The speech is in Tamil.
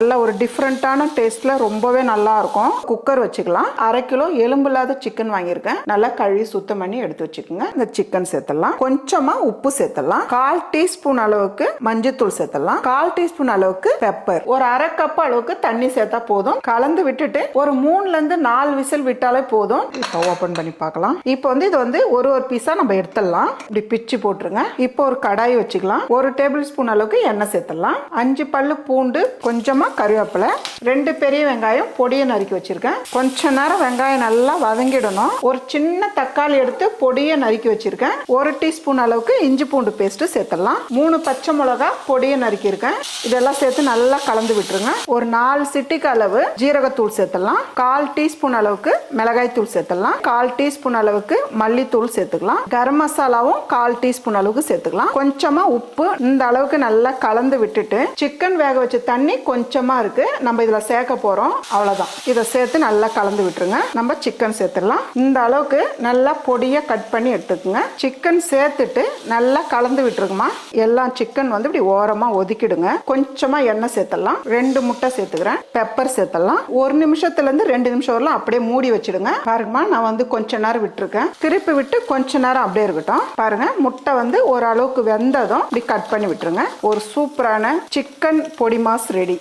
நல்ல ஒரு டிஃப்ரெண்டான டேஸ்ட்ல ரொம்பவே நல்லா இருக்கும். குக்கர் வச்சுக்கலாம். 1/2 கிலோ எலும்பில்லாத சிக்கன் வாங்கியிருக்கேன். நல்லா கழுவி சுத்தம் பண்ணி எடுத்து வச்சுக்கோங்க. இந்த சிக்கன் சேர்த்துடலாம். கொஞ்சமா உப்பு சேர்த்துடலாம். 1/4 டீஸ்பூன் அளவுக்கு மஞ்சத்தூள் சேர்த்துடலாம். 1/4 டீஸ்பூன் அளவுக்கு பெப்பர். ஒரு 1/2 கப் அளவுக்கு தண்ணி சேர்த்தா போதும். கலந்து விட்டுட்டு ஒரு 3ல இருந்து 4 விசில் விட்டாலே போதும். இப்போ ஓபன் பண்ணி பார்க்கலாம். இப்போ இது ஒரு பீஸா நம்ம எடுத்துடலாம். இப்படி பிச்சு போட்டுருங்க. இப்போ ஒரு கடாய் வச்சுக்கலாம். 1 டேபிள் ஸ்பூன் அளவுக்கு எண்ணெய் சேர்த்துடலாம். 5 பல்லு பூண்டு, கொஞ்சமா கருவேப்பிலை, 2 பெரிய வெங்காயம் பொடியை நறுக்கி வச்சிருக்கேன். கொஞ்ச நேரம் வெங்காயம் நல்லா வதங்கிடணும். ஒரு சின்ன தக்காளி எடுத்து பொடியை நறுக்கி வச்சிருக்கேன். 1 டீஸ்பூன் அளவுக்கு இஞ்சி பூண்டு பேஸ்ட் சேர்த்துடலாம். 3 பச்சை மிளகா பொடியை நறுக்கி இருக்கேன். இதெல்லாம் சேர்த்து நல்லா கலந்து விட்டுருங்க. ஒரு 4 சிட்டிக்கு அளவு ஜீரகத்தூள் சேர்த்துடலாம். 1/4 டீஸ்பூன் அளவுக்கு மிளகாய் தூள் சேர்த்துடலாம். 1/4 டீஸ்பூன் அளவுக்கு மல்லித்தூள் சேர்த்துக்கலாம். கரம் மசாலாவும் 1/4 டீஸ்பூன் அளவுக்கு சேர்த்துக்கலாம். கொஞ்சமா உப்பு. இந்த அளவுக்கு நல்லா கலந்து விட்டுட்டு சிக்கன் வேக வச்ச தண்ணி கொஞ்சமா இருக்கு, நம்ம இதுல சேர்க்க போறோம். அவ்வளவுதான். இதை சேர்த்து நல்லா கலந்து விட்டுருங்க. நம்ம சிக்கன் சேர்த்துடலாம். இந்த அளவுக்கு நல்லா பொடியா கட் பண்ணி எடுத்துக்கோங்க. சிக்கன் சேர்த்துட்டு நல்லா கலந்து விட்டுருக்குமா. எல்லாம் சிக்கன் இப்படி ஓரமா ஒதுக்கிடுங்க. கொஞ்சமா எண்ணெய் சேர்த்துடலாம். 2 முட்டை சேர்த்துக்கிறேன். பெப்பர் சேர்த்துடலாம். 1 நிமிஷத்துல இருந்து 2 நிமிஷம் வரலாம் அப்படியே மூடி வச்சிடுங்க. பாருங்கம்மா, நான் கொஞ்ச நேரம் விட்டுருக்கேன். திருப்பி விட்டு கொஞ்ச நேரம் அப்படியே இருக்கட்டும். பாருங்க, முட்டை ஓரளவுக்கு வெந்ததும் இப்படி கட் பண்ணி விட்டுருங்க. ஒரு சூப்பரான சிக்கன் பொடி மாஸ் ரெடி.